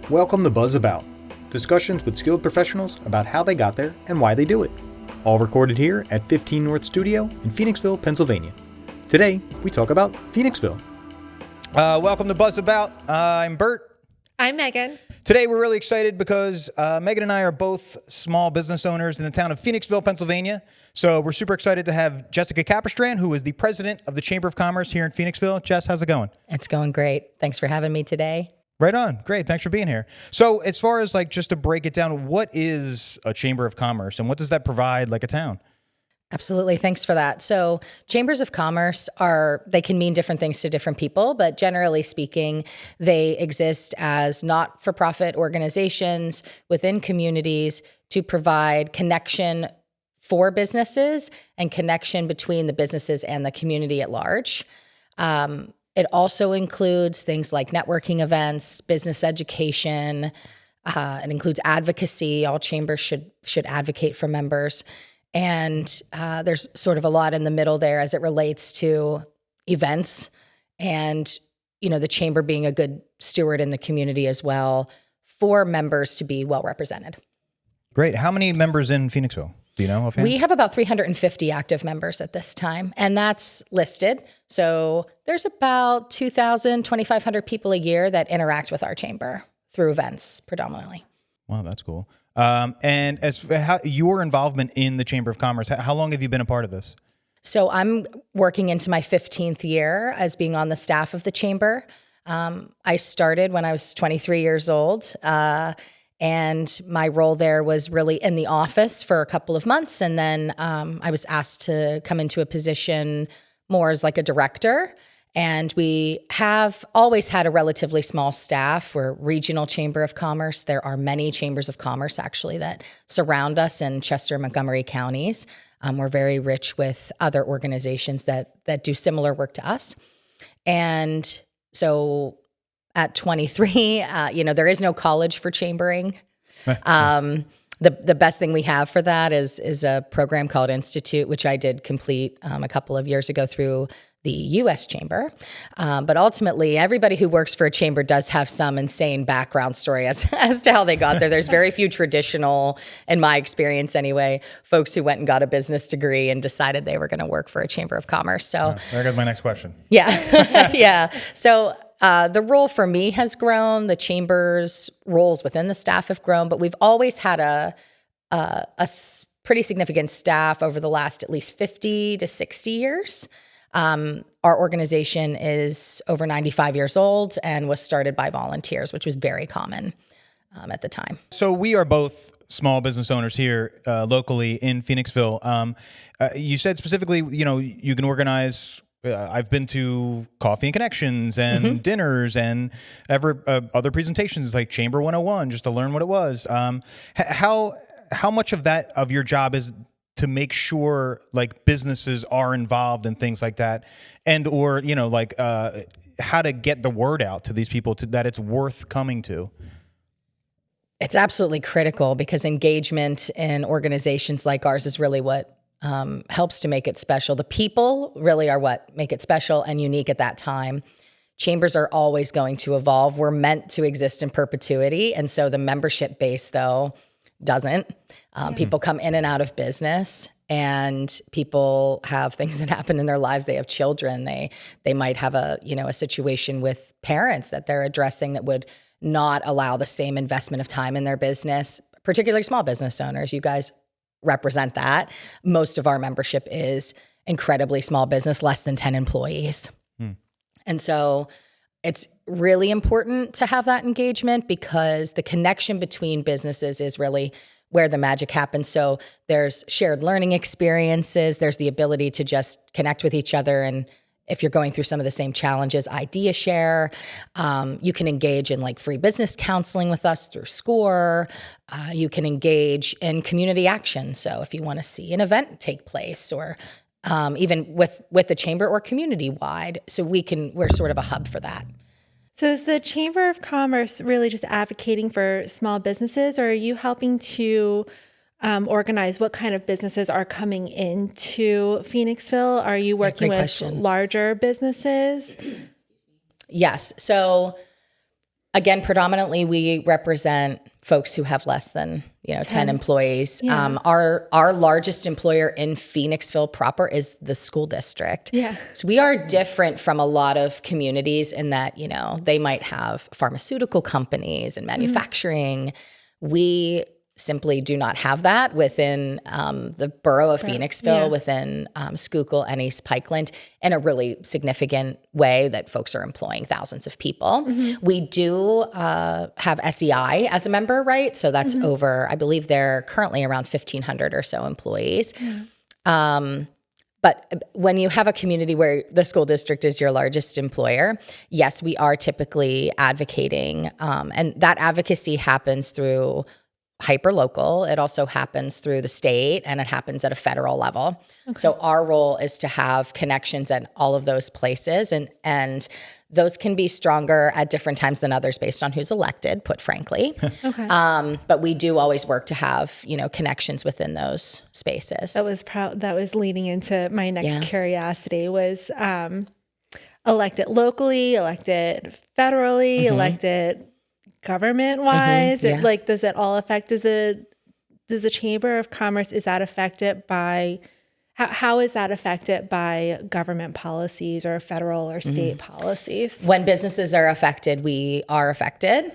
Welcome to Buzz About, discussions with skilled professionals about how they got there and why they do it. All recorded here at 15 North Studio in Phoenixville, Pennsylvania. Today, we talk about Phoenixville. Welcome to Buzz About. I'm Bert. I'm Megan. Today, we're really excited because Megan and I are both small business owners in the town of Phoenixville, Pennsylvania. So we're super excited to have Jessica Capistrant, who is the president of the Chamber of Commerce here in Phoenixville. Jess, how's it going? It's going great. Thanks for having me today. Right on. Great. Thanks for being here. So as far as just to break it down, what is a Chamber of Commerce and what does that provide like a town? Absolutely. Thanks for that. So chambers of commerce they can mean different things to different people, but generally speaking, they exist as not-for-profit organizations within communities to provide connection for businesses and connection between the businesses and the community at large. It also includes things like networking events, business education. It includes advocacy. All chambers should advocate for members. And there's sort of a lot in the middle there as it relates to events and, the chamber being a good steward in the community as well for members to be well represented. Great. How many members in Phoenixville? Do you know offhand? We have about 350 active members at this time, and that's listed. So there's about 2,000, 2,500 people a year that interact with our chamber through events predominantly. Wow, that's cool. And as for your involvement in the Chamber of Commerce, how long have you been a part of this? So I'm working into my 15th year as being on the staff of the chamber. I started when I was 23 years old, and my role there was really in the office for a couple of months. And then I was asked to come into a position more as like a director. And we have always had a relatively small staff. We're a regional chamber of commerce. There are many chambers of commerce actually that surround us in Chester and Montgomery counties. We're very rich with other organizations that do similar work to us. And so at 23, there is no college for chambering. The best thing we have for that is a program called Institute, which I did complete a couple of years ago through the U.S. Chamber. But ultimately, everybody who works for a chamber does have some insane background story as to how they got there. There's very few traditional, in my experience anyway, folks who went and got a business degree and decided they were going to work for a chamber of commerce. So there goes my next question. Yeah. Yeah. So the role for me has grown. The chamber's roles within the staff have grown, but we've always had a pretty significant staff over the last at least 50 to 60 years. Our organization is over 95 years old and was started by volunteers, which was very common at the time. So we are both small business owners here locally in Phoenixville. You said specifically, you can organize. I've been to Coffee and Connections and dinners and other presentations like Chamber 101 just to learn what it was. How much of your job is to make sure businesses are involved in things like that or how to get the word out to these people that it's worth coming to? It's absolutely critical because engagement in organizations like ours is really what helps to make it special. The people really are what make it special and unique at that time. Chambers are always going to evolve. We're meant to exist in perpetuity. And so the membership base, though, doesn't. People come in and out of business, and people have things that happen in their lives. They have children. They might have a situation with parents that they're addressing that would not allow the same investment of time in their business, particularly small business owners. You guys represent that. Most of our membership is incredibly small business, less than 10 employees. And so it's really important to have that engagement because the connection between businesses is really where the magic happens. So there's shared learning experiences. There's the ability to just connect with each other. And if you're going through some of the same challenges, idea share. You can engage in free business counseling with us through SCORE. You can engage in community action. So if you want to see an event take place or even with the chamber or community-wide. So we're sort of a hub for that. So is the Chamber of Commerce really just advocating for small businesses, or are you helping to organize what kind of businesses are coming into Phoenixville? Are you working with larger businesses? Yes. So Again, predominantly we represent folks who have less than 10 employees. Yeah. Our largest employer in Phoenixville proper is the school district. Yeah. So we are different from a lot of communities in that they might have pharmaceutical companies and manufacturing. We simply do not have that within the borough of Phoenixville, within Schuylkill and East Pikeland, in a really significant way that folks are employing thousands of people. We do have SEI as a member, right? So that's over, I believe they're currently around 1,500 or so employees. But when you have a community where the school district is your largest employer, yes, we are typically advocating. And that advocacy happens through hyperlocal. It also happens through the state, and it happens at a federal level. So our role is to have connections at all of those places, and those can be stronger at different times than others based on who's elected, put frankly. But we do always work to have connections within those spaces. That was leading into my next curiosity was elected locally, elected federally, elected government wise. Does it all affect, does the Chamber of Commerce, is that affected by, how is that affected by government policies or federal or state policies? When businesses are affected, we are affected.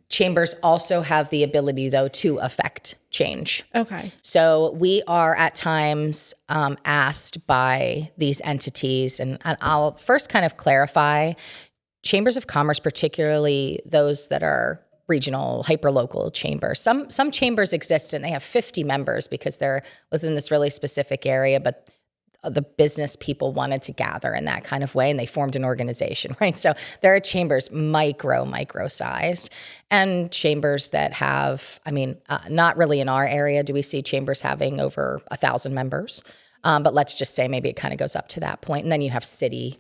Chambers also have the ability, though, to affect change. Okay. So we are at times asked by these entities, and I'll first kind of clarify, chambers of commerce, particularly those that are regional, hyperlocal chambers. Some chambers exist and they have 50 members because they're within this really specific area, but the business people wanted to gather in that kind of way, and they formed an organization, right? So there are chambers micro-sized, and chambers that have, not really in our area do we see chambers having over 1,000 members, but let's just say maybe it kind of goes up to that point, and then you have city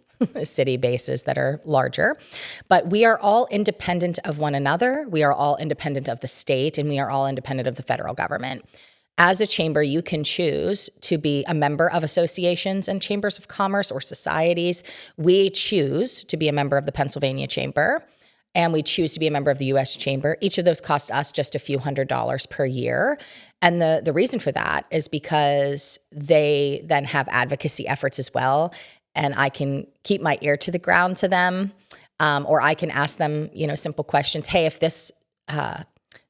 bases that are larger. But we are all independent of one another. We are all independent of the state, and we are all independent of the federal government. As a chamber, you can choose to be a member of associations and chambers of commerce or societies. We choose to be a member of the Pennsylvania Chamber, and we choose to be a member of the U.S. Chamber. Each of those cost us just a few $100s per year. And the reason for that is because they then have advocacy efforts as well. And I can keep my ear to the ground to them, or I can ask them, simple questions. Hey, if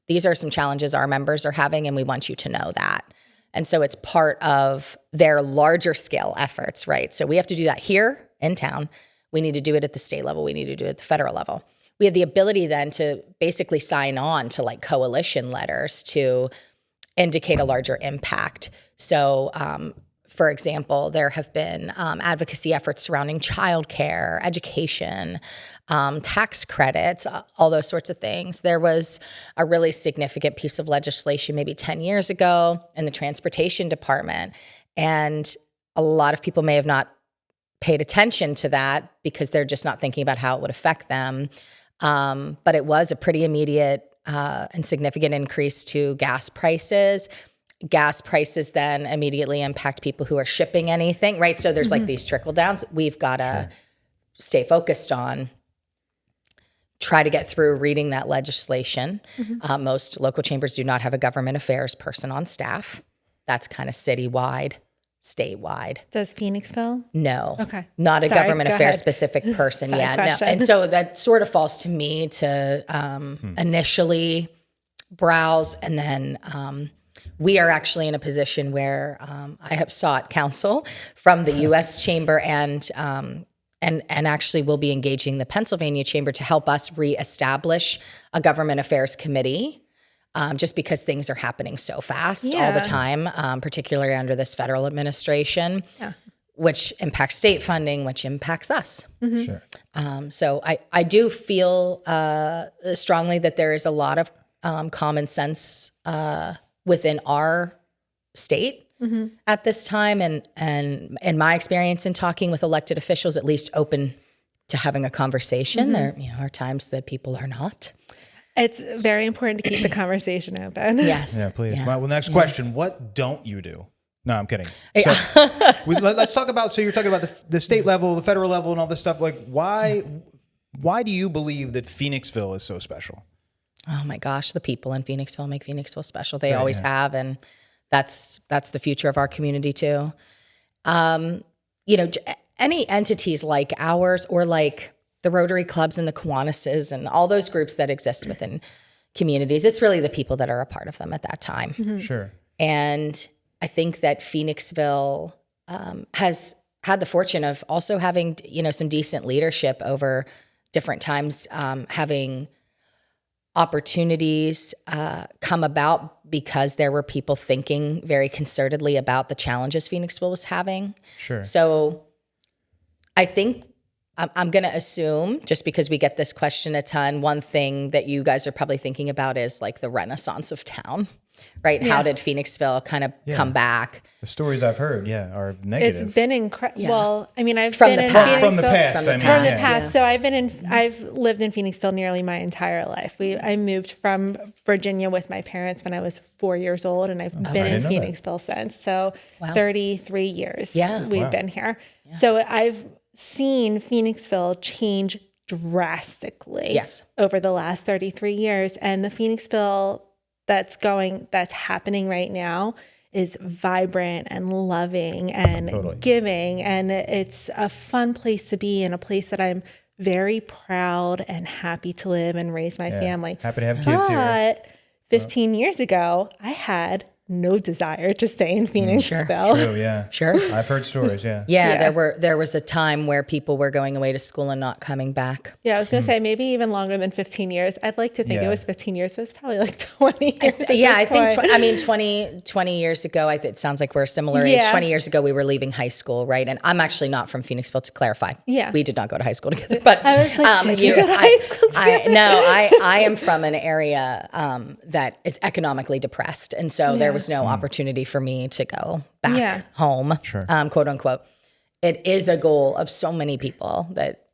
these are some challenges our members are having, and we want you to know that. And so it's part of their larger scale efforts, right? So we have to do that here in town. We need to do it at the state level. We need to do it at the federal level. We have the ability then to basically sign on to like coalition letters to indicate a larger impact. So, for example, there have been advocacy efforts surrounding childcare, education, tax credits, all those sorts of things. There was a really significant piece of legislation maybe 10 years ago in the transportation department, and a lot of people may have not paid attention to that because they're just not thinking about how it would affect them. But it was a pretty immediate and significant increase to gas prices. Gas prices then immediately impact people who are shipping anything, right? So there's like these trickle downs. We've got to stay focused on, try to get through reading that legislation. Most local chambers do not have a government affairs person on staff. That's kind of citywide, statewide. Does Phoenixville? No. Okay. Not a Sorry, government go affairs ahead. specific person yet. No. question. And so that sort of falls to me to initially browse, and then we are actually in a position where I have sought counsel from the U.S. Chamber and actually will be engaging the Pennsylvania Chamber to help us reestablish a government affairs committee, just because things are happening so fast all the time, particularly under this federal administration, which impacts state funding, which impacts us. Sure. So I do feel strongly that there is a lot of common sense within our state at this time, and in my experience in talking with elected officials, at least open to having a conversation. There are times that people are not. It's very important to keep the conversation open. Yes. Yeah, please. Yeah. Well, next question. What don't you do? No, I'm kidding. So, let's talk about, so you're talking about the state level, the federal level, and all this stuff. Like, why why do you believe that Phoenixville is so special? Oh my gosh, the people in Phoenixville make Phoenixville special. They Right, always yeah. have, and that's the future of our community too. Any entities like ours or like the Rotary clubs and the Kiwanis and all those groups that exist within communities, it's really the people that are a part of them at that time. Sure. And I think that Phoenixville has had the fortune of also having, some decent leadership over different times, having opportunities come about because there were people thinking very concertedly about the challenges Phoenixville was having. Sure. So I think I'm going to assume, just because we get this question a ton, one thing that you guys are probably thinking about is like the renaissance of town, right? Yeah. How did Phoenixville kind of come back? The stories I've heard, are negative. It's been incredible. Yeah. Well, I mean, I've From been the in past. Phoenix From the past, From the I mean, From the yeah. past. So I've lived in Phoenixville nearly my entire life. I moved from Virginia with my parents when I was 4 years old, and I've been in didn't know that. Phoenixville since. So Wow. 33 years Yeah. we've Wow. been here. So I've seen Phoenixville change drastically Yes. over the last 33 years. And the Phoenixville that's happening right now is vibrant and loving and Totally. giving. And it's a fun place to be, and a place that I'm very proud and happy to live and raise my family. Happy to have kids here. But 15 years ago, I had no desire to stay in Phoenixville. True, yeah. Sure. I've heard stories, yeah. Yeah, there was a time where people were going away to school and not coming back. Yeah, I was going to say maybe even longer than 15 years. I'd like to think Yeah. it was 15 years, but it's probably like 20 years. Yeah, I think, point. 20 years ago, it sounds like we're a similar age. Yeah. 20 years ago, we were leaving high school, right? And I'm actually not from Phoenixville, to clarify. Yeah. We did not go to high school together. But I was like, did you go to high school together? I am from an area that is economically depressed. And so there was no opportunity for me to go back home, quote unquote. It is a goal of so many people that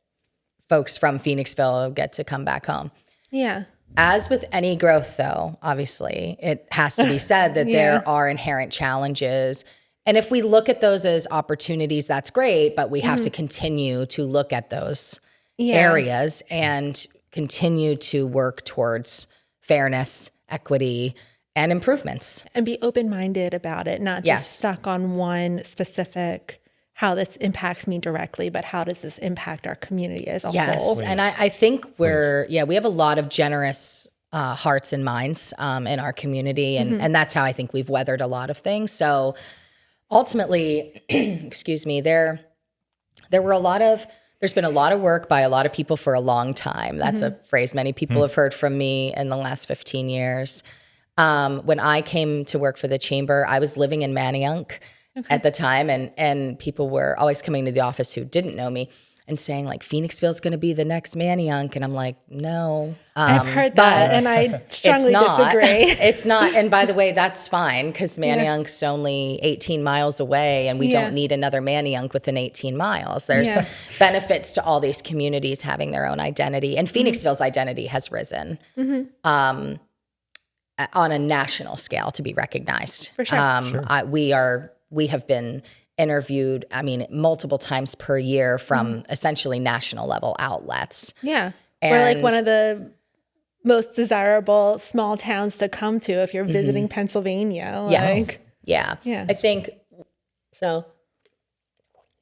folks from Phoenixville get to come back home. Yeah. As with any growth, though, obviously, it has to be said that there are inherent challenges. And if we look at those as opportunities, that's great, but we have to continue to look at those areas and continue to work towards fairness, equity, and improvements. And be open-minded about it, not just stuck on one specific, how this impacts me directly, but how does this impact our community as a whole? And I think we have a lot of generous hearts and minds in our community. And that's how I think we've weathered a lot of things. So ultimately, excuse me, there's been a lot of work by a lot of people for a long time. That's a phrase many people have heard from me in the last 15 years. When I came to work for the chamber, I was living in Manayunk at the time, and people were always coming to the office who didn't know me and saying like, Phoenixville's going to be the next Manayunk. And I'm like, no. I've heard that, and I strongly disagree. It's not. And by the way, that's fine, because Manayunk's only 18 miles away, and we don't need another Manayunk within 18 miles. There's benefits to all these communities having their own identity, and Phoenixville's identity has risen on a national scale to be recognized. For sure. We have been interviewed, multiple times per year from essentially national level outlets. Yeah. We're like one of the most desirable small towns to come to if you're visiting Pennsylvania. Yes. Like, Yeah. I think so.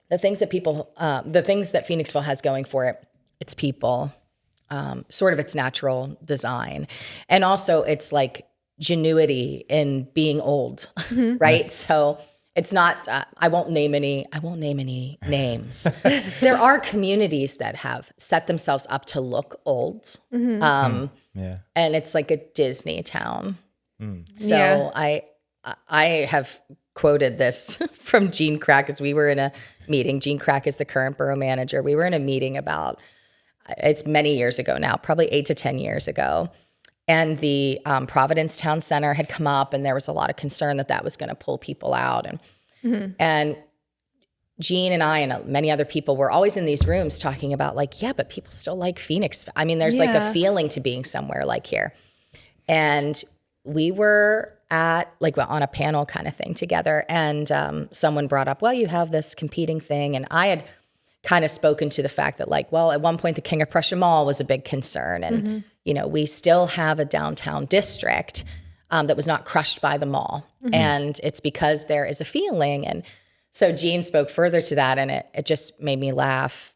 The things that Phoenixville has going for it, its people, sort of its natural design, and also it's like genuity in being old, right? So it's not. I won't name any names. There are communities that have set themselves up to look old, and it's like a Disney town. So I have quoted this from Gene Crack as we were in a meeting. Gene Crack is the current borough manager. We were in a meeting about, it's many years ago now, probably 8 to 10 years ago. And the Providence Town Center had come up, and there was a lot of concern that was going to pull people out. And Gene and I and many other people were always in these rooms talking about like, but people still like Phoenix. There's like a feeling to being somewhere like here. And we were at on a panel kind of thing together, and someone brought up, well, you have this competing thing. And I had kind of spoken to the fact that like, well, at one point the King of Prussia Mall was a big concern. And, you know, we still have a downtown district that was not crushed by the mall. And it's because there is a feeling. And so Gene spoke further to that, and it just made me laugh.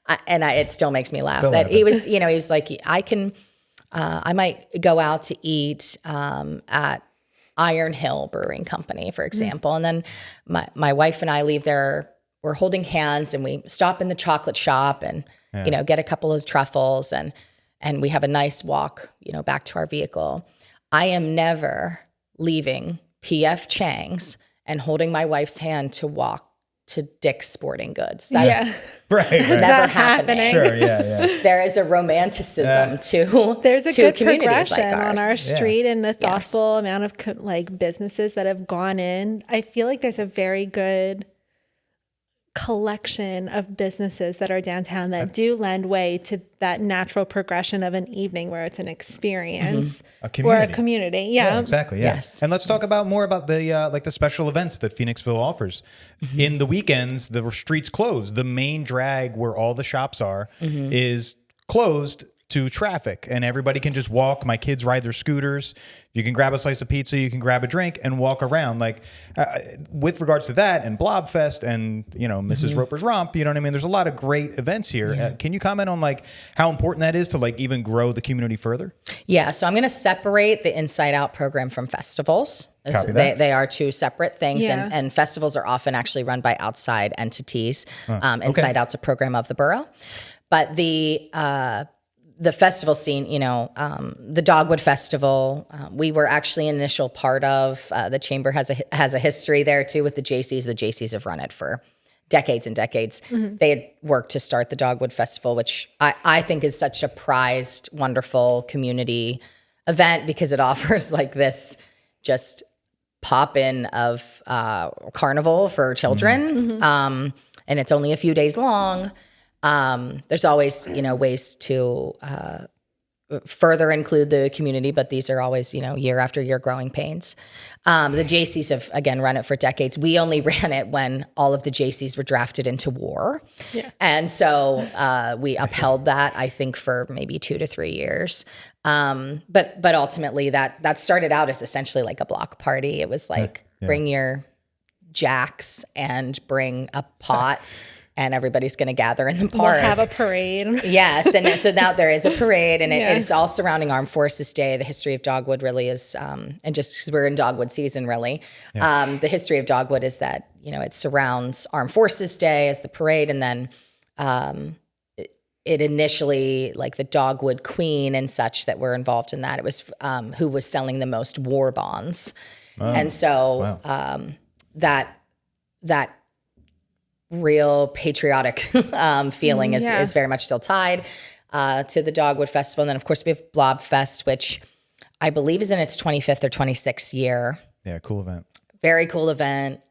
It still makes me laugh that he was, you know, he was like, I might go out to eat at Iron Hill Brewing Company, for example. And then my wife and I leave there, we're holding hands, and we stop in the chocolate shop and, you know, get a couple of truffles, and we have a nice walk, you know, back to our vehicle. I am never leaving P.F. Chang's and holding my wife's hand to walk to Dick's Sporting Goods. That's never happening. Sure, yeah. There is a romanticism to there's a to good communities progression like ours. on our street, and the thoughtful amount of like businesses that have gone in. I feel like there's a very good collection of businesses that are downtown that do lend way to that natural progression of an evening where it's an experience or a community. Yeah, exactly. Yeah. Yes. And let's talk more about the like the special events that Phoenixville offers. In the weekends, the streets closed. The main drag where all the shops are is closed to traffic, and everybody can just walk. My kids ride their scooters. You can grab a slice of pizza, you can grab a drink and walk around. Like with regards to that and Blobfest and, you know, Mrs. Roper's Romp, you know what I mean? There's a lot of great events here. Can you comment on like how important that is to like even grow the community further? Yeah. So I'm going to separate the Inside Out program from festivals. They are two separate things, and festivals are often actually run by outside entities. Inside Out's a program of the borough, but the festival scene, you know, the Dogwood Festival, we were actually an initial part of. The Chamber has a history there too with the Jaycees. The Jaycees have run it for decades and decades. They had worked to start the Dogwood Festival, which I think is such a prized, wonderful community event because it offers like this just pop-in of carnival for children. And it's only a few days long. There's always, you know, ways to further include the community, but these are always, you know, year after year growing pains. The Jaycees have, again, run it for decades. We only ran it when all of the Jaycees were drafted into war. And so we upheld that, I think, for maybe 2 to 3 years. But ultimately that started out as essentially like a block party. It was like bring your jacks and bring a pot. And everybody's going to gather in the park. We'll have a parade. Yes. And so now there is a parade, and it's all surrounding Armed Forces Day. The history of Dogwood really is, and just because we're in Dogwood season, really, the history of Dogwood is that, you know, it surrounds Armed Forces Day as the parade. And then it initially, like the Dogwood Queen and such that were involved in that, it was who was selling the most war bonds. And so that real patriotic feeling is very much still tied to the Dogwood Festival. And then, of course, we have Blobfest, which I believe is in its 25th or 26th year. Yeah, cool event. Very cool event.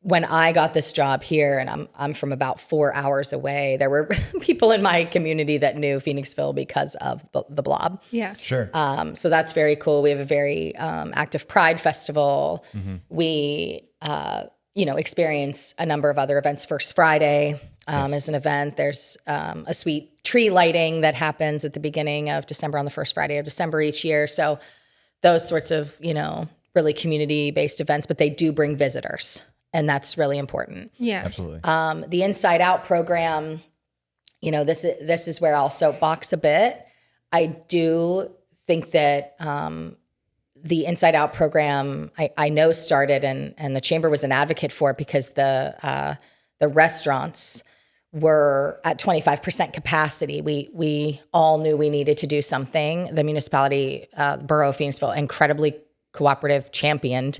When I got this job here, and I'm from about 4 hours away, there were people in my community that knew Phoenixville because of the Blob. Yeah. Sure. So that's very cool. We have a very active Pride Festival. We you know, experience a number of other events. First Friday is an event. There's a sweet tree lighting that happens at the beginning of December, on the first Friday of December each year. So those sorts of, you know, really community-based events, but they do bring visitors, and that's really important. Yeah, absolutely. The Inside Out program, you know, this is where I'll soapbox a bit. I do think that the Inside Out program, I know started, and the Chamber was an advocate for it because the restaurants were at 25% capacity. We all knew we needed to do something. The municipality, Borough of Phoenixville, incredibly cooperative, championed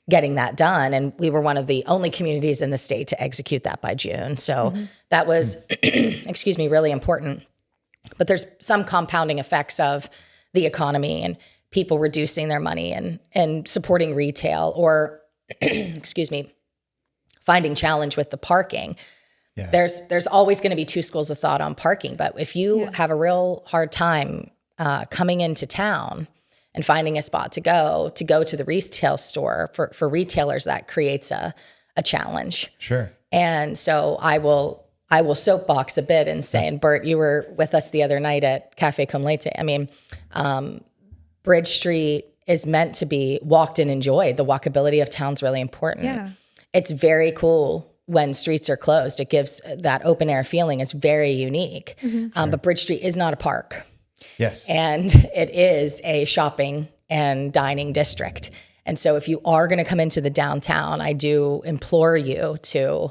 getting that done. And we were one of the only communities in the state to execute that by June. So that was, excuse me, really important. But there's some compounding effects of the economy and people reducing their money and supporting retail, or, excuse me, finding challenge with the parking. Yeah. There's always going to be two schools of thought on parking. But if you have a real hard time coming into town and finding a spot to go to the retail store, for retailers, that creates a challenge. Sure. And so I will soapbox a bit and say, and Bert, you were with us the other night at Cafe Con Leche. I mean, Bridge Street is meant to be walked and enjoyed. The walkability of town's really important. Yeah. It's very cool when streets are closed. It gives that open air feeling. It's very unique. But Bridge Street is not a park. Yes. And it is a shopping and dining district. And so if you are going to come into the downtown, I do implore you to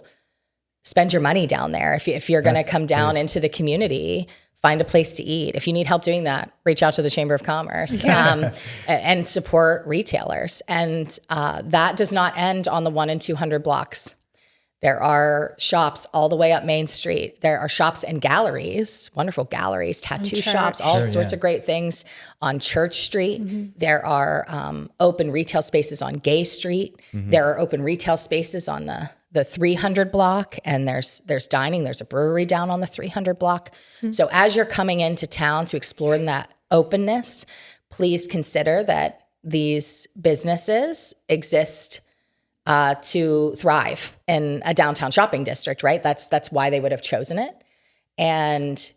spend your money down there. If you're going to come down into the community, find a place to eat. If you need help doing that, reach out to the Chamber of Commerce and support retailers. And that does not end on the 1 and 200 blocks. There are shops all the way up Main Street. There are shops and galleries, wonderful galleries, tattoo shops, all sorts of great things on Church Street. There are open retail spaces on Gay Street. There are open retail spaces on the 300 block, and there's dining. There's a brewery down on the 300 block. So as you're coming into town to explore that openness, please consider that these businesses exist to thrive in a downtown shopping district, right? That's why they would have chosen it. And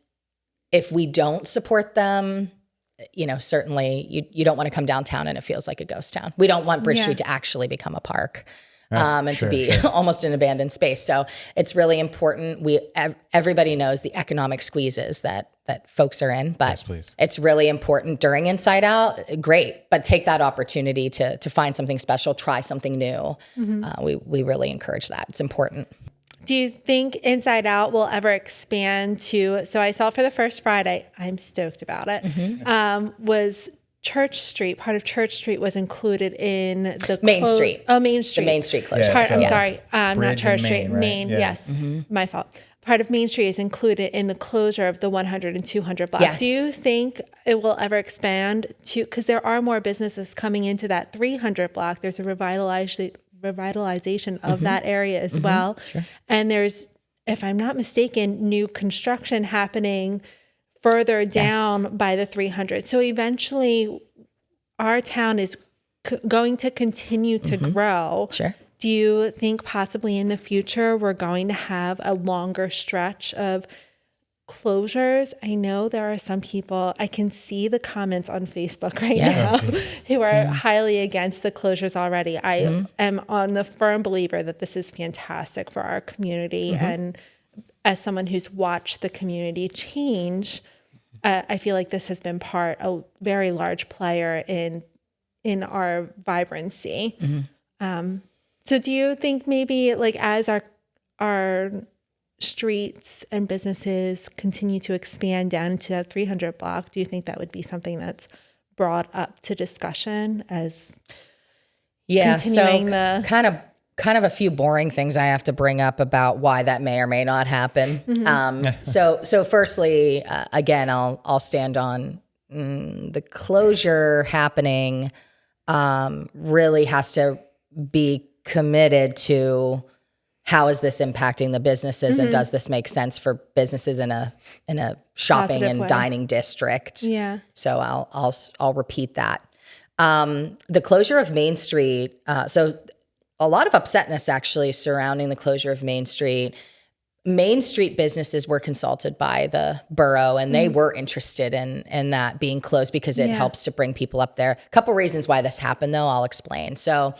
if we don't support them, certainly you don't want to come downtown and it feels like a ghost town. We don't want Bridge Street to actually become a park. To be almost an abandoned space. So it's really important. Everybody knows the economic squeezes that folks are in, but it's really important during Inside Out. Great, but take that opportunity to find something special, try something new. We really encourage that. It's important. Do you think Inside Out will ever expand to? So I saw for the first Friday. I'm stoked about it. Was Church Street, part of Church Street was included in the Main Street. Oh, Main Street. The Main Street closure. I'm sorry, not Church Street. Right? Main, yes, my fault. Part of Main Street is included in the closure of the 100 and 200 block. Yes. Do you think it will ever expand to, because there are more businesses coming into that 300 block. There's a revitalization of that area as well. Sure. And there's, if I'm not mistaken, new construction happening further down by the 300. So eventually our town is going to continue to grow. Sure. Do you think possibly in the future we're going to have a longer stretch of closures? I know there are some people, I can see the comments on Facebook right now who are highly against the closures already. I am on the firm believer that this is fantastic for our community. And as someone who's watched the community change, I feel like this has been a very large player in our vibrancy. So do you think maybe like as our streets and businesses continue to expand down into that 300 block, do you think that would be something that's brought up to discussion as continuing kind of a few boring things I have to bring up about why that may or may not happen. So firstly, again, I'll stand on the closure happening really has to be committed to how is this impacting the businesses and does this make sense for businesses in a shopping Positive and way. dining district? Yeah. So I'll repeat that. The closure of Main Street. So a lot of upsetness actually surrounding the closure of Main Street. Main Street businesses were consulted by the borough and they were interested in that being closed because it helps to bring people up there. A couple reasons why this happened though, I'll explain. So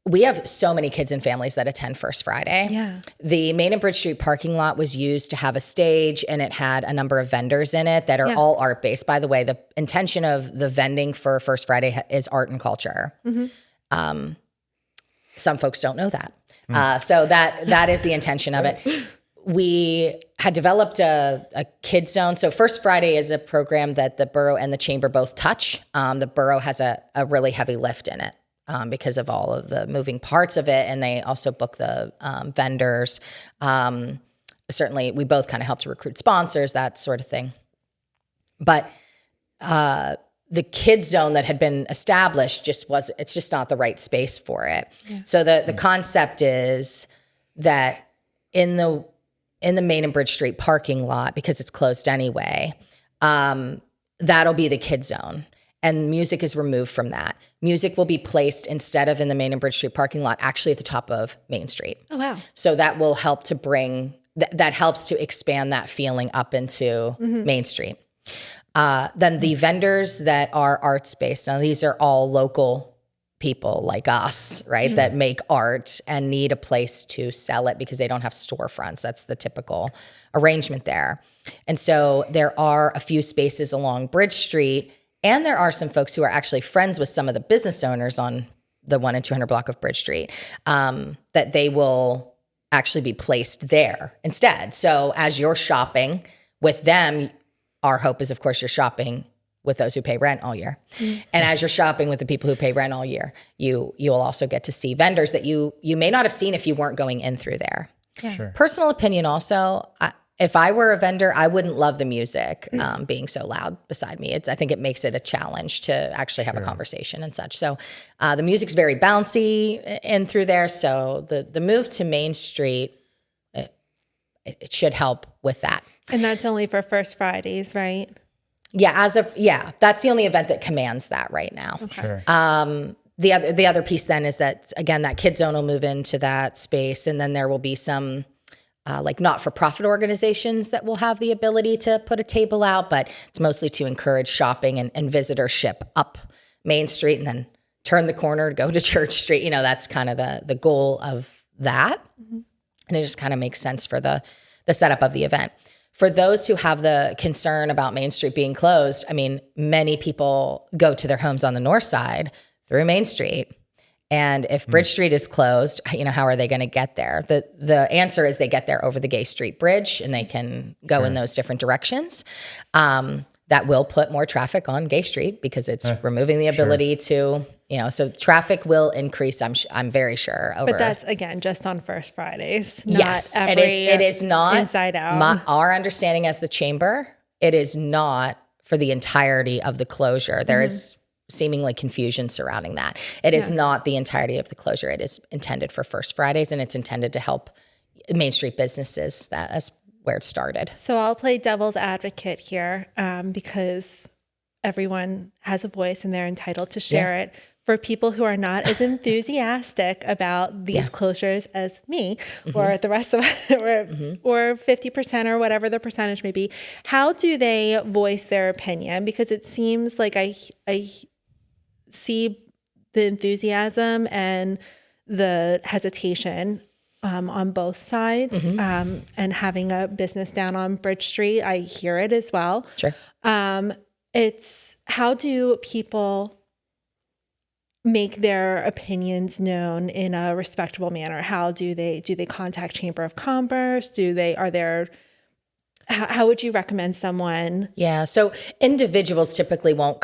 we have so many kids and families that attend First Friday. Yeah. The Main and Bridge Street parking lot was used to have a stage and it had a number of vendors in it that are all art-based. By the way, the intention of the vending for First Friday is art and culture. Some folks don't know that. So that is the intention of it. We had developed a kid zone. So First Friday is a program that the borough and the chamber both touch. The borough has a really heavy lift in it. Because of all of the moving parts of it. And they also book the vendors. Certainly, we both kind of help to recruit sponsors, that sort of thing. But the kids zone that had been established it's just not the right space for it. Yeah. So the concept is that in the Main and Bridge Street parking lot, because it's closed anyway, that'll be the kids zone. and music is removed from that. Music will be placed instead of in the Main and Bridge Street parking lot, actually at the top of Main Street. Oh, wow. So that will help to bring, that helps to expand that feeling up into Main Street. Then the vendors that are arts-based, now these are all local people like us, right, that make art and need a place to sell it because they don't have storefronts. That's the typical arrangement there. And so there are a few spaces along Bridge Street, and there are some folks who are actually friends with some of the business owners on the 1 and 200 block of Bridge Street, that they will actually be placed there instead. So as you're shopping with them, our hope is, of course, you're shopping with those who pay rent all year. And as you're shopping with the people who pay rent all year, you will also get to see vendors that you may not have seen if you weren't going in through there. Yeah. Sure. Personal opinion also, if I were a vendor, I wouldn't love the music being so loud beside me. I think it makes it a challenge to actually have a conversation and such. So the music's very bouncy in through there. So the move to Main Street, it should help with that. And that's only for First Fridays, right? Yeah, that's the only event that commands that right now. Okay. Sure. The other piece then is that, again, that Kid Zone will move into that space, and then there will be some like not-for-profit organizations that will have the ability to put a table out, but it's mostly to encourage shopping and visitorship up Main Street and then turn the corner to go to Church Street. You know, that's kind of the goal of that. And it just kind of makes sense for the setup of the event. For those who have the concern about Main Street being closed, I mean, many people go to their homes on the north side through Main Street. And if Bridge Street is closed, you know, how are they going to get there? The answer is they get there over the Gay Street Bridge, and they can go in those different directions. That will put more traffic on Gay Street because it's removing the ability to, you know, so traffic will increase. I'm very sure. But that's, again, just on First Fridays. Not Yes, every it is not inside out. Our understanding as the chamber, it is not for the entirety of the closure. There is seemingly confusion surrounding that. It is not the entirety of the closure. It is intended for First Fridays, and it's intended to help Main Street businesses. That's where it started. So I'll play devil's advocate here because everyone has a voice and they're entitled to share it. For people who are not as enthusiastic about these closures as me or the rest of us, or 50% or whatever the percentage may be, how do they voice their opinion? Because it seems like I see the enthusiasm and the hesitation on both sides. And having a business down on Bridge Street, I hear it as well. Sure. It's how do people make their opinions known in a respectable manner? How do they contact Chamber of Commerce? How would you recommend someone? Yeah. So individuals typically won't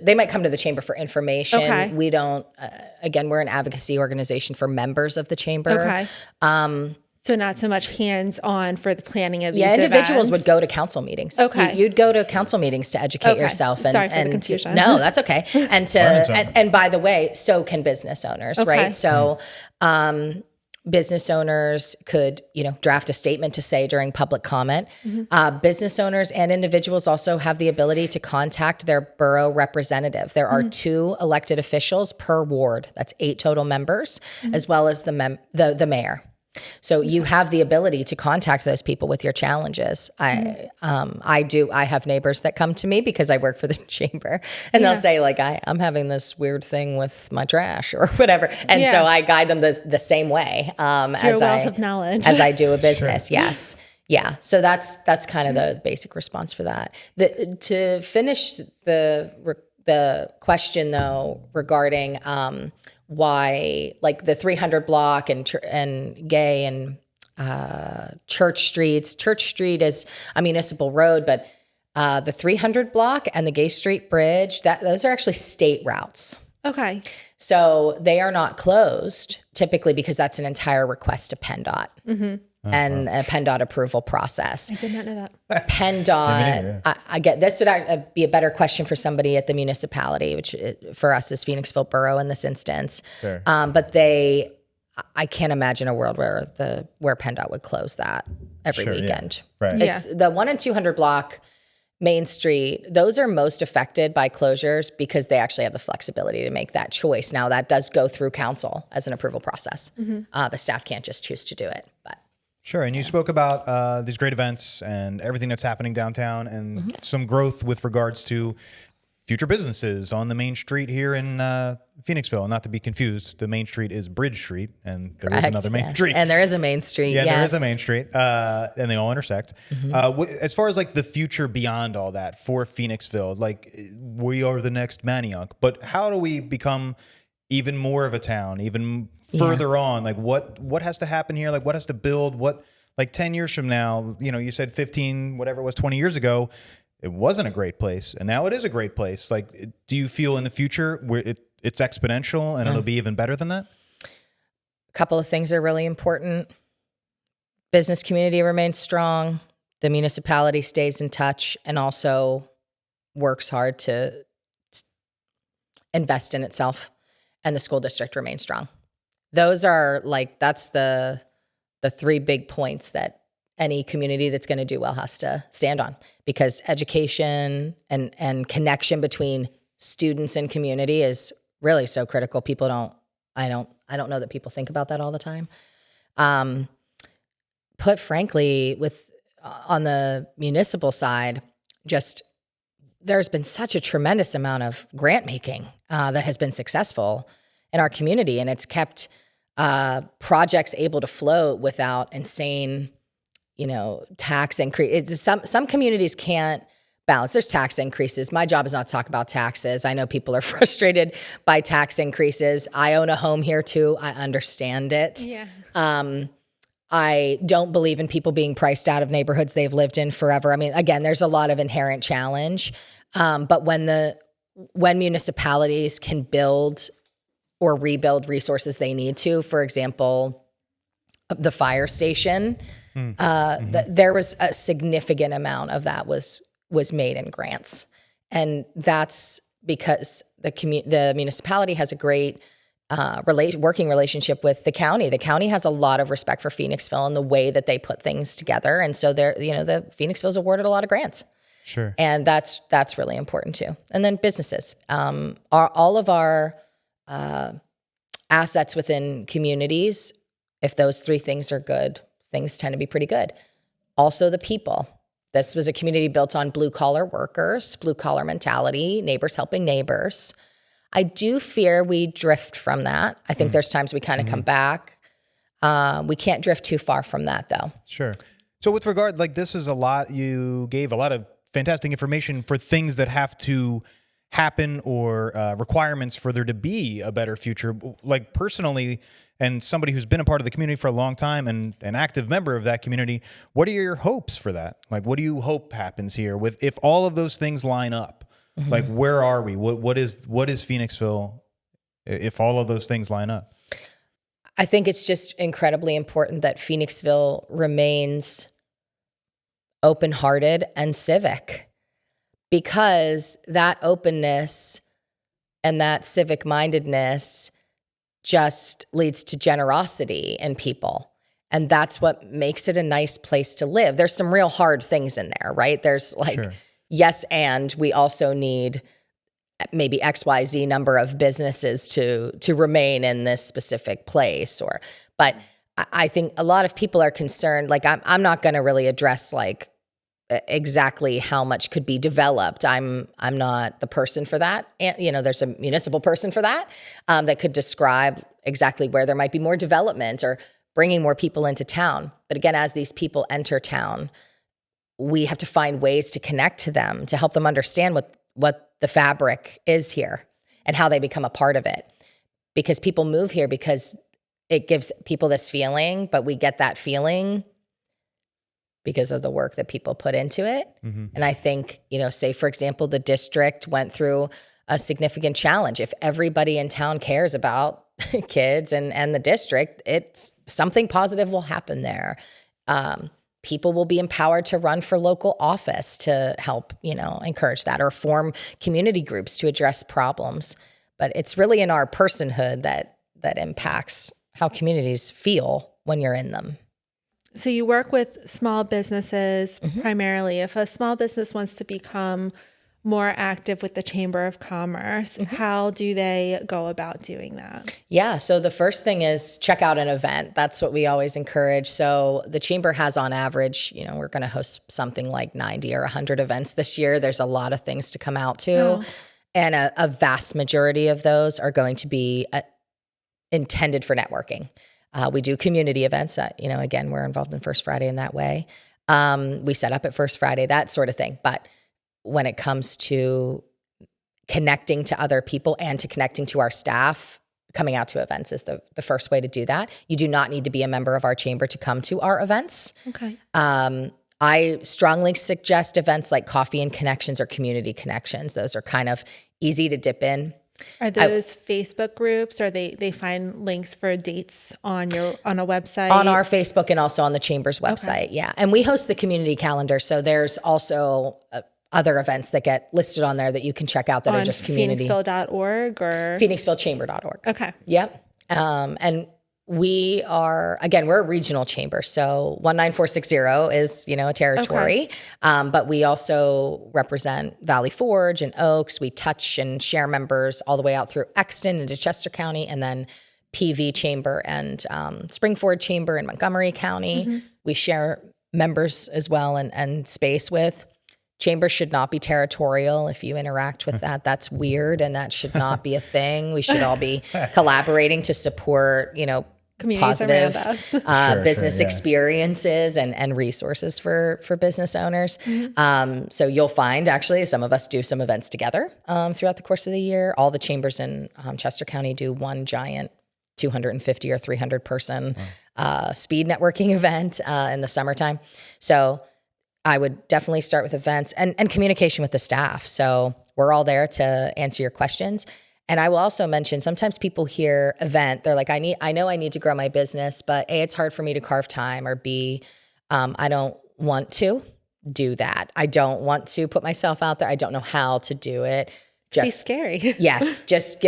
they might come to the chamber for information. Okay. We don't, again, we're an advocacy organization for members of the chamber. Okay. So not so much hands-on for the planning of these individuals events. would go to council meetings. Okay. You'd go to council meetings to educate yourself. Sorry for the confusion. No, that's okay. And by the way, so can business owners, right? So business owners could, draft a statement to say during public comment. Business owners and individuals also have the ability to contact their borough representative. There are 2 elected officials per ward. That's 8 total members, as well as the mayor. So you have the ability to contact those people with your challenges. I have neighbors that come to me because I work for the chamber, and they'll say like, I'm having this weird thing with my trash or whatever. And so I guide them the same way as wealth of knowledge. as I do a business. Yes. Yeah. So that's kind of the basic response for that. To finish the question though, regarding, why like the 300 block and Gay and Church Streets. Church Street is a municipal road, but the 300 block and the Gay Street Bridge, those are actually state routes. Okay. So they are not closed typically because that's an entire request to PennDOT. And a PennDOT approval process. I did not know that. PennDOT, I get this would be a better question for somebody at the municipality, which for us is Phoenixville Borough in this instance. Sure. But I can't imagine a world where PennDOT would close that every weekend. Yeah. Right. It's the 1 and 200 block Main Street, those are most affected by closures because they actually have the flexibility to make that choice. Now, that does go through council as an approval process. The staff can't just choose to do it. But Sure. And you spoke about these great events and everything that's happening downtown and some growth with regards to future businesses on the main street here in Phoenixville. Not to be confused, the main street is Bridge Street, and there is another main street. And there is a main street. Yeah, yes. there is a main street, and they all intersect. As far as like the future beyond all that for Phoenixville, like we are the next Manioc, but how do we become even more of a town, even further on? Like what has to happen here? Like what has to build? What, like 10 years from now, you said 15, whatever it was, 20 years ago, it wasn't a great place, and now it is a great place. Like, do you feel in the future where it's exponential and it'll be even better than that? A couple of things are really important. Business community remains strong. The municipality stays in touch and also works hard to invest in itself, and the school district remains strong. Those are that's the three big points that any community that's going to do well has to stand on, because education and connection between students and community is really so critical. I don't know that people think about that all the time. Put frankly, on the municipal side, just there's been such a tremendous amount of grant making that has been successful in our community, and it's kept projects able to float without insane tax increase. Some communities can't balance. There's tax increases. My job is not to talk about taxes. I know people are frustrated by tax increases. I own a home here too. I understand it. Yeah. I don't believe in people being priced out of neighborhoods they've lived in forever. I mean, again, there's a lot of inherent challenge. But when municipalities can build or rebuild resources they need to, for example, the fire station, there was a significant amount of that was made in grants, and that's because the municipality has a great working relationship with the county. The county has a lot of respect for Phoenixville and the way that they put things together, and so the Phoenixville's awarded a lot of grants. Sure, and that's really important too. And then businesses, all of our assets within communities. If those three things are good, things tend to be pretty good. Also, the people. This was a community built on blue-collar workers, blue-collar mentality, neighbors helping neighbors. I do fear we drift from that. I think there's times we kind of come back. We can't drift too far from that, though. Sure. So with regard, this is a lot, you gave a lot of fantastic information for things that have to happen or requirements for there to be a better future. Like personally, and somebody who's been a part of the community for a long time and an active member of that community, what are your hopes for that? Like, what do you hope happens here if all of those things line up? Like, where are we? What is Phoenixville if all of those things line up? I think it's just incredibly important that Phoenixville remains open-hearted and civic, because that openness and that civic-mindedness just leads to generosity in people. And that's what makes it a nice place to live. There's some real hard things in there, right? There's yes, and we also need maybe XYZ number of businesses to remain in this specific place. But I think a lot of people are concerned, I'm not going to really address exactly how much could be developed. I'm not the person for that. And, there's a municipal person for that that could describe exactly where there might be more development or bringing more people into town. But again, as these people enter town, we have to find ways to connect to them, to help them understand what the fabric is here and how they become a part of it. Because people move here because it gives people this feeling, but we get that feeling because of the work that people put into it. And I think, say, for example, the district went through a significant challenge. If everybody in town cares about kids and the district, it's something positive will happen there. People will be empowered to run for local office to help, encourage that, or form community groups to address problems. But it's really in our personhood that impacts how communities feel when you're in them. So you work with small businesses primarily. If a small business wants to become more active with the Chamber of Commerce, how do they go about doing that? Yeah. So the first thing is check out an event. That's what we always encourage. So the Chamber has on average, we're going to host something like 90 or 100 events this year. There's a lot of things to come out to. Oh. And a vast majority of those are going to be intended for networking. We do community events. Again, we're involved in First Friday in that way. We set up at First Friday, that sort of thing. But when it comes to connecting to other people and to connecting to our staff, coming out to events is the first way to do that. You do not need to be a member of our chamber to come to our events. Okay. I strongly suggest events like Coffee and Connections or Community Connections. Those are kind of easy to dip in. Are those Facebook groups, or they find links for dates on a website? On our Facebook and also on the Chamber's website, yeah. And we host the community calendar, so there's also other events that get listed on there that you can check out that are just community. Phoenixville.org or? Phoenixvillechamber.org. Okay. Yep. And we are, again, we're a regional chamber. So 19460 is, a territory. Okay. But we also represent Valley Forge and Oaks. We touch and share members all the way out through Exton into Chester County, and then PV Chamber and Springford Chamber in Montgomery County. We share members as well and space with. Chambers should not be territorial. If you interact with that, that's weird, and that should not be a thing. We should all be collaborating to support, positive business experiences and resources for business owners. So you'll find, actually, some of us do some events together throughout the course of the year. All the chambers in Chester County do one giant 250 or 300 person speed networking event in the summertime. So I would definitely start with events and communication with the staff. So we're all there to answer your questions. And I will also mention, sometimes people hear event, they're like, I know I need to grow my business, but A, it's hard for me to carve time, or B, I don't want to do that. I don't want to put myself out there. I don't know how to do it. Be scary. Yes. Just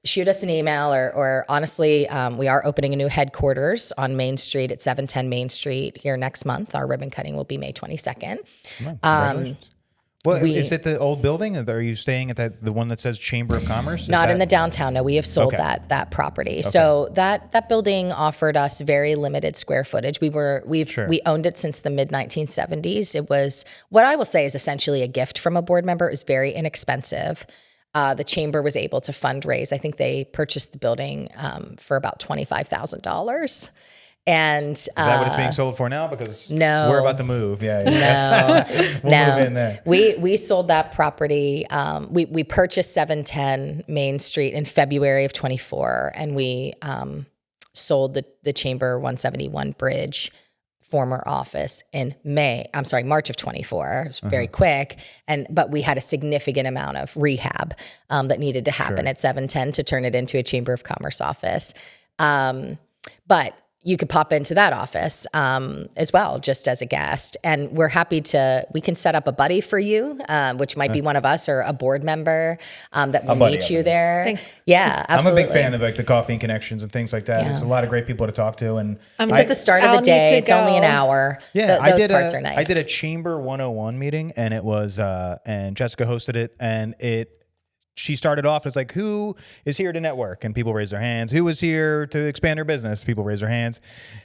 shoot us an email, or honestly, we are opening a new headquarters on Main Street at 710 Main Street here next month. Our ribbon cutting will be May 22nd. Is it the old building? Are you staying at the one that says Chamber of Commerce? Not in the downtown. No, we have sold that property. Okay. So that building offered us very limited square footage. We owned it since the mid 1970s. It was, what I will say is essentially a gift from a board member. It was very inexpensive. The chamber was able to fundraise. I think they purchased the building for about $25,000. And is that what it's being sold for now? Because no, we're about to move. Yeah. We'll move in there. We sold that property. We purchased 710 Main Street in February of 24, and we sold the Chamber 171 Bridge former office in March of 24. It was very quick. But we had a significant amount of rehab that needed to happen at 710 to turn it into a Chamber of Commerce office. But you could pop into that office as well, just as a guest. And we're happy we can set up a buddy for you, which might be one of us or a board member that will meet you there. Thanks. Yeah, absolutely. I'm a big fan of the Coffee and Connections and things like that. Yeah. There's a lot of great people to talk to. And it's at the start of the day. It's only an hour. Yeah, those parts are nice. I did a Chamber 101 meeting, and it was, and Jessica hosted it, and she started off as like, who is here to network? And people raise their hands. Who is here to expand their business? People raise their hands.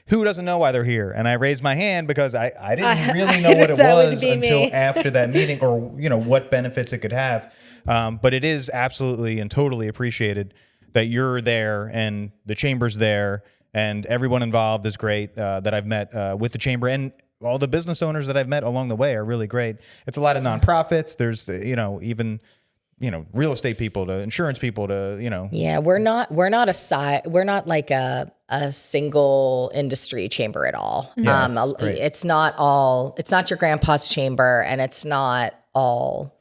Who doesn't know why they're here? And I raised my hand because I didn't really know what it was until after that meeting, or what benefits it could have. But it is absolutely and totally appreciated that you're there and the chamber's there, and everyone involved is great that I've met with the chamber, and all the business owners that I've met along the way are really great. It's a lot of nonprofits. There's even real estate people to insurance people to, Yeah, we're not like a single industry chamber at all. Yeah, it's not your grandpa's chamber, and it's not all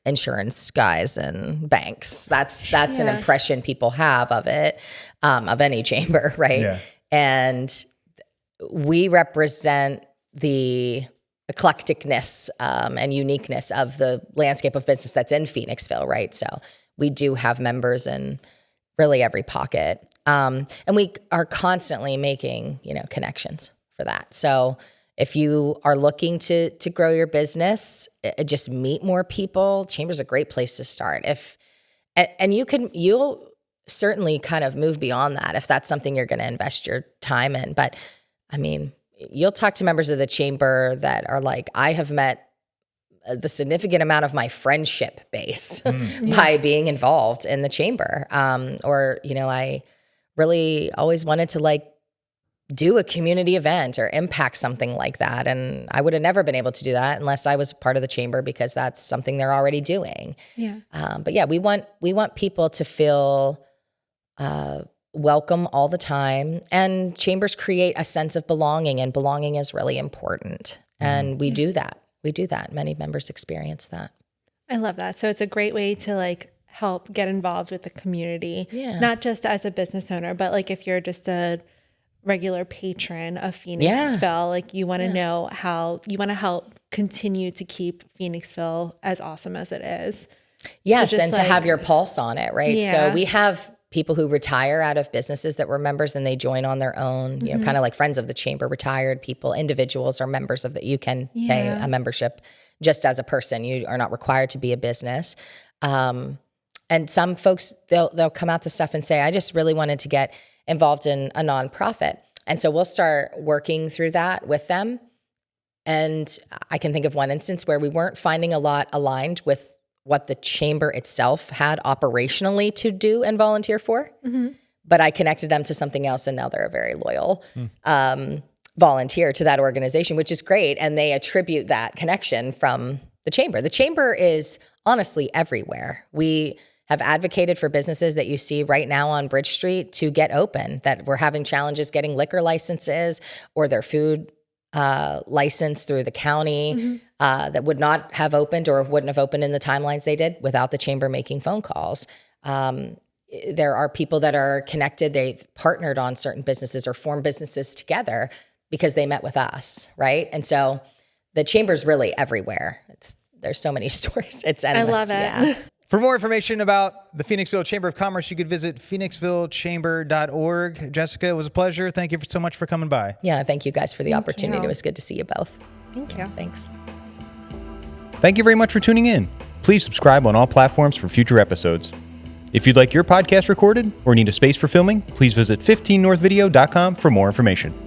insurance guys and banks. That's an impression people have of it, of any chamber, right? Yeah. And we represent the eclecticness and uniqueness of the landscape of business that's in Phoenixville, right? So we do have members in really every pocket. And we are constantly making, connections for that. So if you are looking to grow your business, just meet more people. Chamber's a great place to start. You'll certainly kind of move beyond that if that's something you're going to invest your time in. But I mean, you'll talk to members of the chamber that are like, I have met the significant amount of my friendship base by being involved in the chamber. Or, I really always wanted to like do a community event or impact something like that. And I would have never been able to do that unless I was part of the chamber, because that's something they're already doing. Yeah. But yeah, we want people to feel welcome all the time. And chambers create a sense of belonging, and belonging is really important. And we do that. Many members experience that. I love that. So it's a great way to like help get involved with the community, not just as a business owner, but like if you're just a regular patron of Phoenixville, like you want to know how you want to help continue to keep Phoenixville as awesome as it is. Yes, and to have your pulse on it, right? Yeah. So we have people who retire out of businesses that were members and they join on their own, kind of like friends of the chamber, retired people, individuals are members of that. You can pay a membership just as a person. You are not required to be a business. And some folks, they'll come out to stuff and say, I just really wanted to get involved in a nonprofit. And so we'll start working through that with them. And I can think of one instance where we weren't finding a lot aligned with what the chamber itself had operationally to do and volunteer for. But I connected them to something else, and now they're a very loyal volunteer to that organization, which is great. And they attribute that connection from the chamber. The chamber is honestly everywhere. We have advocated for businesses that you see right now on Bridge Street to get open, that were having challenges getting liquor licenses or their food license through the county that would not have opened or wouldn't have opened in the timelines they did without the chamber making phone calls. There are people that are connected. They've partnered on certain businesses or formed businesses together because they met with us, right? And so the chamber's really everywhere. There's so many stories. It's endless. I love it. Yeah. For more information about the Phoenixville Chamber of Commerce, you could visit phoenixvillechamber.org. Jessica, it was a pleasure. Thank you so much for coming by. Yeah, thank you guys for the opportunity. you. It was good to see you both. Thank you. Thanks. Thank you very much for tuning in. Please subscribe on all platforms for future episodes. If you'd like your podcast recorded or need a space for filming, please visit 15northvideo.com for more information.